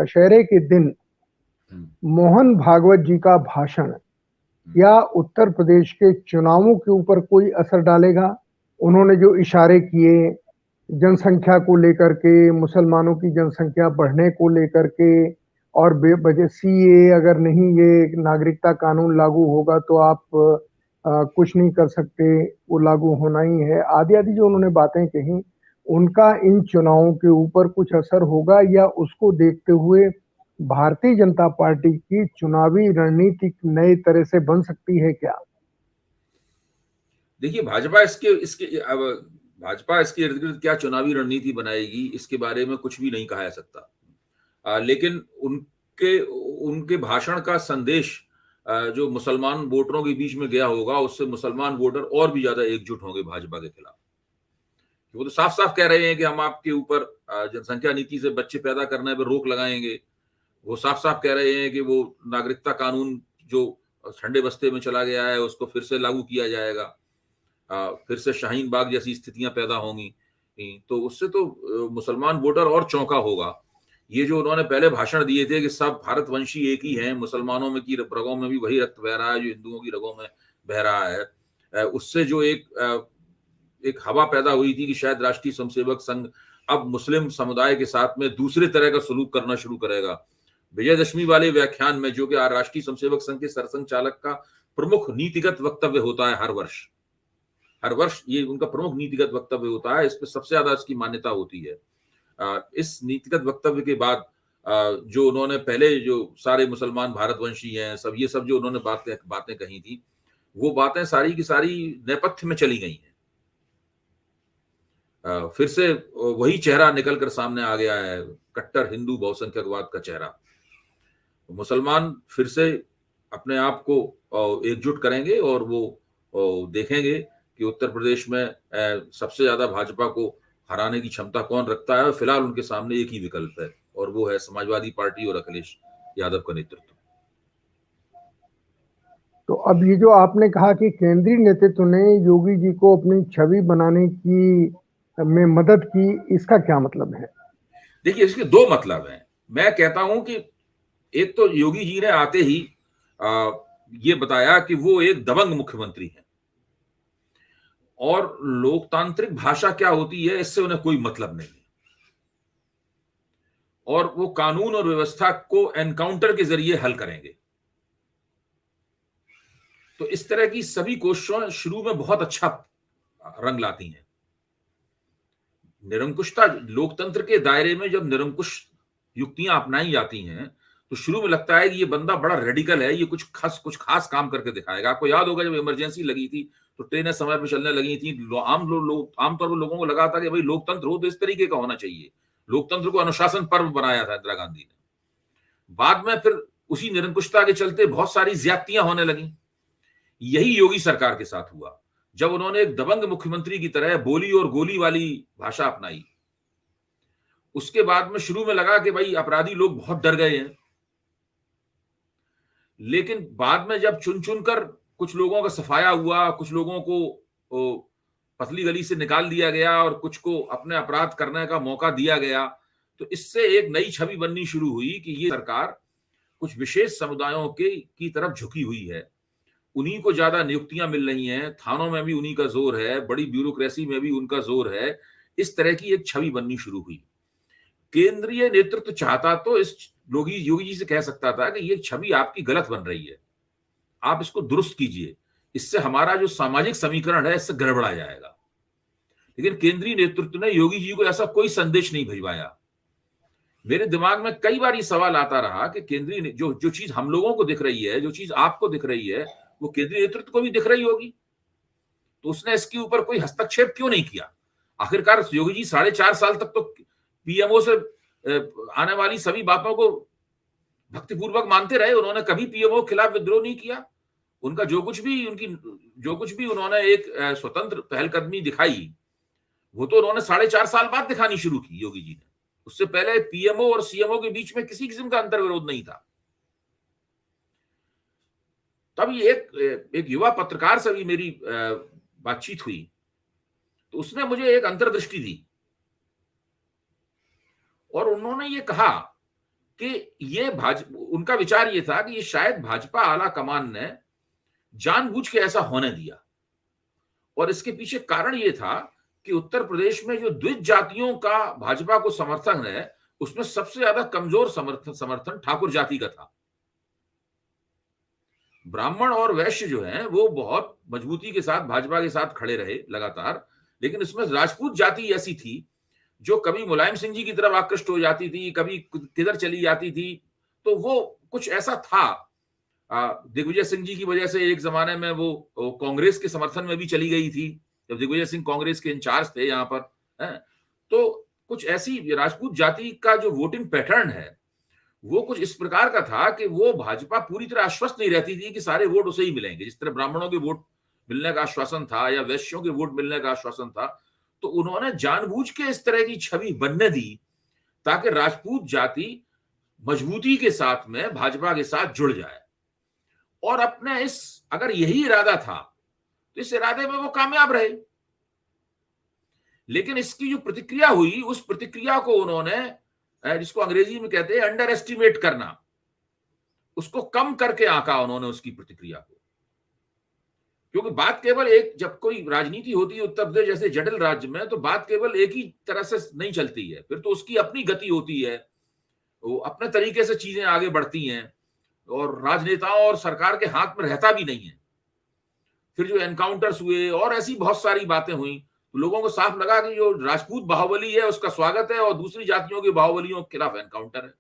दशहरे के दिन मोहन भागवत जी का भाषण या उत्तर प्रदेश के चुनावों के ऊपर कोई असर डालेगा? उन्होंने जो इशारे किए जनसंख्या को लेकर के, मुसलमानों की जनसंख्या बढ़ने को लेकर के, और बेवजह सीए अगर नहीं ये नागरिकता कानून लागू होगा तो आप कुछ नहीं कर सकते, वो लागू होना ही है, आदि आदि जो उन्होंने बातें कही, उनका इन चुनावों के ऊपर कुछ असर होगा या उसको देखते हुए भारतीय जनता पार्टी की चुनावी रणनीति नए तरह से बन सकती है क्या? देखिए, भाजपा इसके इर्द गिर्द क्या चुनावी रणनीति बनाएगी, इसके बारे में कुछ भी नहीं कहा जा सकता। लेकिन उनके भाषण का संदेश जो मुसलमान वोटरों के बीच में गया होगा, उससे मुसलमान वोटर और भी ज्यादा एकजुट होंगे भाजपा के खिलाफ। वो तो साफ साफ कह रहे हैं कि हम आपके ऊपर जनसंख्या नीति से बच्चे पैदा करने पर रोक लगाएंगे। वो साफ साफ कह रहे हैं कि वो नागरिकता कानून जो ठंडे बस्ते में चला गया है उसको फिर से लागू किया जाएगा, फिर से शाहीन बाग जैसी स्थितियां पैदा होंगी। तो उससे तो मुसलमान वोटर और चौंका होगा। ये जो उन्होंने पहले भाषण दिए थे कि सब भारतवंशी एक ही हैं, मुसलमानों में की रगों में भी वही रक्त बह रहा है जो हिंदुओं की रगों में बह रहा है, उससे जो एक हवा पैदा हुई थी कि शायद राष्ट्रीय स्वयंसेवक संघ अब मुस्लिम समुदाय के साथ में दूसरे तरह का सलूक करना शुरू करेगा। विजयदशमी वाले व्याख्यान में, जो कि राष्ट्रीय स्वयंसेवक संघ के सरसंघ चालक का प्रमुख नीतिगत वक्तव्य होता है हर वर्ष ये उनका प्रमुख नीतिगत वक्तव्य होता है, इसमें सबसे ज्यादा इसकी मान्यता होती है। इस नीतिगत वक्तव्य के बाद जो उन्होंने पहले जो सारे मुसलमान भारतवंशी हैं, ये सब जो उन्होंने बातें कही थी, वो बातें सारी की सारी नेपथ्य में चली गई हैं। फिर से वही चेहरा निकल कर सामने आ गया है, कट्टर हिंदू बहुसंख्यकवाद का चेहरा। मुसलमान फिर से अपने आप को एकजुट करेंगे और वो देखेंगे कि उत्तर प्रदेश में सबसे ज्यादा भाजपा को हराने की क्षमता कौन रखता है। फिलहाल उनके सामने एक ही विकल्प है और वो है समाजवादी पार्टी और अखिलेश यादव का नेतृत्व। तो अब ये जो आपने कहा कि केंद्रीय नेतृत्व ने योगी जी को अपनी छवि बनाने की में मदद की, इसका क्या मतलब है? देखिए, इसके दो मतलब हैं। मैं कहता हूं कि एक तो योगी जी ने आते ही ये बताया कि वो एक दबंग मुख्यमंत्री हैं और लोकतांत्रिक भाषा क्या होती है इससे उन्हें कोई मतलब नहीं है, और वो कानून और व्यवस्था को एनकाउंटर के जरिए हल करेंगे। तो इस तरह की सभी कोशिशें शुरू में बहुत अच्छा रंग लाती हैं। निरंकुशता, लोकतंत्र के दायरे में जब निरंकुश युक्तियां अपनाई जाती हैं तो शुरू में लगता है कि ये बंदा बड़ा रेडिकल है, ये कुछ खास काम करके दिखाएगा। आपको याद होगा जब इमरजेंसी लगी थी तो ट्रेनें समय पर चलने लगी थी, आमतौर पर लोगों को लगा था कि भाई लोकतंत्र हो तो इस तरीके का होना चाहिए। लोकतंत्र को अनुशासन पर्व बनाया था इंदिरा गांधी ने। बाद में फिर उसी निरंकुशता के चलते बहुत सारी ज्यादतियां होने लगी। यही योगी सरकार के साथ हुआ जब उन्होंने एक दबंग मुख्यमंत्री की तरह बोली और गोली वाली भाषा अपनाई। उसके बाद में शुरू में लगा कि भाई अपराधी लोग बहुत डर गए हैं, लेकिन बाद में जब चुन चुनकर कुछ लोगों का सफाया हुआ, कुछ लोगों को पतली गली से निकाल दिया गया और कुछ को अपने अपराध करने का मौका दिया गया, तो इससे एक नई छवि बननी शुरू हुई कि ये सरकार कुछ विशेष समुदायों की तरफ झुकी हुई है। उन्हीं को ज्यादा नियुक्तियां मिल रही हैं, थानों में भी उन्हीं का जोर है, बड़ी ब्यूरोक्रेसी में भी उनका जोर है। इस तरह की एक छवि बननी शुरू हुई। केंद्रीय नेतृत्व चाहता तो इस योगी जी से कह सकता था कि ये छवि आपकी गलत बन रही है, आप इसको दुरुस्त कीजिए, इससे हमारा जो सामाजिक समीकरण है इससे गड़बड़ा जाएगा। लेकिन केंद्रीय नेतृत्व ने योगी जी को ऐसा कोई संदेश नहीं भिजवाया। मेरे दिमाग में कई बार ये सवाल आता रहा कि केंद्रीय जो चीज हम लोगों को दिख रही है, जो चीज आपको दिख रही है, वो केंद्रीय नेतृत्व को भी दिख रही होगी, तो उसने इसके ऊपर कोई हस्तक्षेप क्यों नहीं किया? आखिरकार योगी जी 4.5 साल तक तो पीएमओ से आने वाली सभी बातों को भक्तिपूर्वक मानते रहे। उन्होंने कभी पीएमओ के खिलाफ विद्रोह नहीं किया। उनका जो कुछ भी उन्होंने एक स्वतंत्र पहलकदमी दिखाई, वो तो उन्होंने 4.5 साल बाद दिखानी शुरू की योगी जी ने। उससे पहले पीएमओ और सीएमओ के बीच में किसी किस्म का अंतर्विरोध नहीं था। तब एक युवा पत्रकार से भी मेरी बातचीत हुई, तो उसने मुझे एक अंतर्दृष्टि दी और उन्होंने ये कहा कि ये उनका विचार ये था कि ये शायद भाजपा आला कमान ने जानबूझ के ऐसा होने दिया, और इसके पीछे कारण ये था कि उत्तर प्रदेश में जो द्विज जातियों का भाजपा को समर्थन है, उसमें सबसे ज्यादा कमजोर समर्थन ठाकुर जाति का था। ब्राह्मण और वैश्य जो हैं वो बहुत मजबूती के साथ भाजपा के साथ खड़े रहे लगातार, लेकिन इसमें राजपूत जाति ऐसी थी जो कभी मुलायम सिंह जी की तरफ आकृष्ट हो जाती थी, कभी किधर चली जाती थी। तो वो कुछ ऐसा था, दिग्विजय सिंह जी की वजह से एक जमाने में वो कांग्रेस के समर्थन में भी चली गई थी, जब दिग्विजय सिंह कांग्रेस के इंचार्ज थे यहाँ पर, है? तो कुछ ऐसी राजपूत जाति का जो वोटिंग पैटर्न है वो कुछ इस प्रकार का था कि वो भाजपा पूरी तरह आश्वस्त नहीं रहती थी कि सारे वोट उसे ही मिलेंगे। जिस तरह ब्राह्मणों के वोट मिलने का आश्वासन था या वैश्यों के वोट मिलने का आश्वासन था, तो उन्होंने जानबूझ के इस तरह की छवि बनने दी ताकि राजपूत जाति मजबूती के साथ में भाजपा के साथ जुड़ जाए। और अपने इस, अगर यही इरादा था तो इस इरादे में वो कामयाब रहे, लेकिन इसकी जो प्रतिक्रिया हुई, उस प्रतिक्रिया को उन्होंने, जिसको अंग्रेजी में कहते हैं अंडर एस्टिमेट करना, उसको कम करके आंका उन्होंने उसकी प्रतिक्रिया को। क्योंकि बात केवल एक, जब कोई राजनीति होती है उत्तर प्रदेश जैसे जटिल राज्य में, तो बात केवल एक ही तरह से नहीं चलती है, फिर तो उसकी अपनी गति होती है, वो अपने तरीके से चीजें आगे बढ़ती हैं, और राजनेताओं और सरकार के हाथ में रहता भी नहीं है। फिर जो एनकाउंटर्स हुए और ऐसी बहुत सारी बातें हुई, तो लोगों को साफ लगा कि जो राजपूत बाहुबली है उसका स्वागत है और दूसरी जातियों के बाहुबलियों के खिलाफ एनकाउंटर है।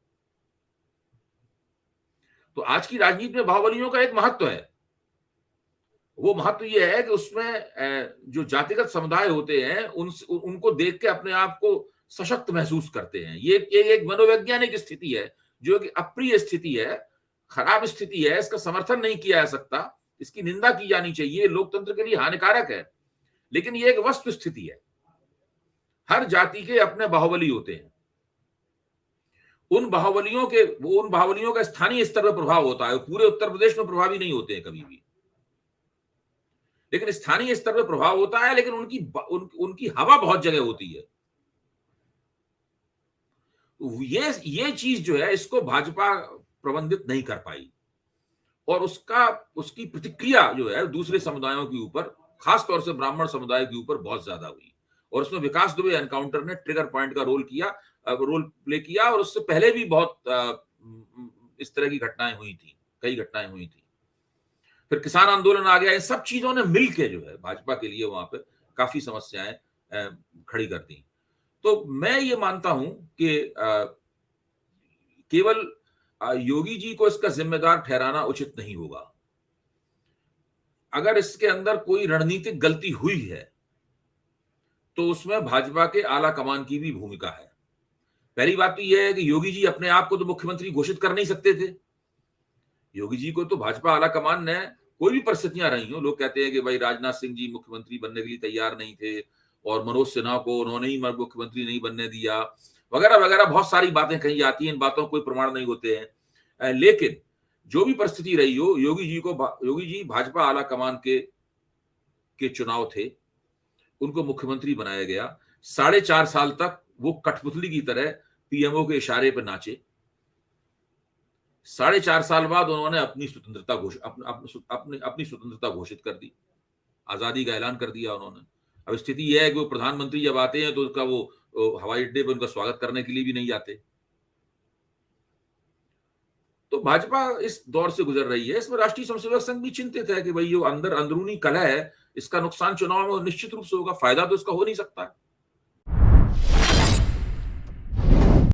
तो आज की राजनीति में बाहुबलियों का एक महत्व है, वो महत्व ये है कि उसमें जो जातिगत समुदाय होते हैं उनको देख के अपने आप को सशक्त महसूस करते हैं। ये एक मनोवैज्ञानिक स्थिति है जो कि अप्रिय स्थिति है, खराब स्थिति है, इसका समर्थन नहीं किया जा सकता, इसकी निंदा की जानी चाहिए, लोकतंत्र के लिए हानिकारक है, लेकिन ये एक वस्तु स्थिति है। हर जाति के अपने बाहुबली होते हैं, उन बाहुबलियों का स्थानीय स्तर पर प्रभाव होता है, पूरे उत्तर प्रदेश में प्रभावी नहीं होते हैं कभी भी, लेकिन स्थानीय स्तर पर प्रभाव होता है, लेकिन उनकी हवा बहुत जगह होती है। ये चीज जो है इसको भाजपा प्रबंधित नहीं कर पाई, और उसकी प्रतिक्रिया जो है दूसरे समुदायों के ऊपर, खासतौर से ब्राह्मण समुदाय के ऊपर बहुत ज्यादा हुई, और उसमें विकास दुबे एनकाउंटर ने ट्रिगर पॉइंट का रोल प्ले किया, और उससे पहले भी बहुत इस तरह की घटनाएं हुई थी, कई घटनाएं हुई थी। फिर किसान आंदोलन आ गया, इन सब चीजों ने मिलकर जो है भाजपा के लिए वहां पे काफी समस्याएं खड़ी कर दी। तो मैं ये मानता हूं कि केवल योगी जी को इसका जिम्मेदार ठहराना उचित नहीं होगा। अगर इसके अंदर कोई रणनीतिक गलती हुई है तो उसमें भाजपा के आला कमान की भी भूमिका है। पहली बात तो यह है कि योगी जी अपने आप को तो मुख्यमंत्री घोषित कर नहीं सकते थे। योगी जी को तो भाजपा आला कमान ने, कोई भी परिस्थितियां रही हो, लोग कहते हैं कि भाई राजनाथ सिंह जी मुख्यमंत्री बनने के लिए तैयार नहीं थे और मनोज सिन्हा को उन्होंने ही मुख्यमंत्री नहीं बनने दिया, वगैरह वगैरह बहुत सारी बातें कही जाती हैं, इन बातों कोई प्रमाण नहीं होते हैं। लेकिन जो भी परिस्थिति रही हो, योगी जी भाजपा आला कमान के चुनाव थे, उनको मुख्यमंत्री बनाया गया। 4.5 साल तक वो कठपुतली की तरह पीएमओ के इशारे पर नाचे। 4.5 साल बाद उन्होंने अपनी स्वतंत्रता घोषित कर दी, आजादी का ऐलान कर दिया उन्होंने। अब स्थिति यह है कि वो प्रधानमंत्री जब आते हैं तो उसका वो हवाई अड्डे पर उनका स्वागत करने के लिए भी नहीं जाते। तो भाजपा इस दौर से गुजर रही है। इसमें राष्ट्रीय स्वयंसेवक संघ भी चिंतित है कि भाई जो अंदरूनी कलह है, इसका नुकसान चुनाव में निश्चित रूप से होगा, फायदा तो इसका हो नहीं सकता है।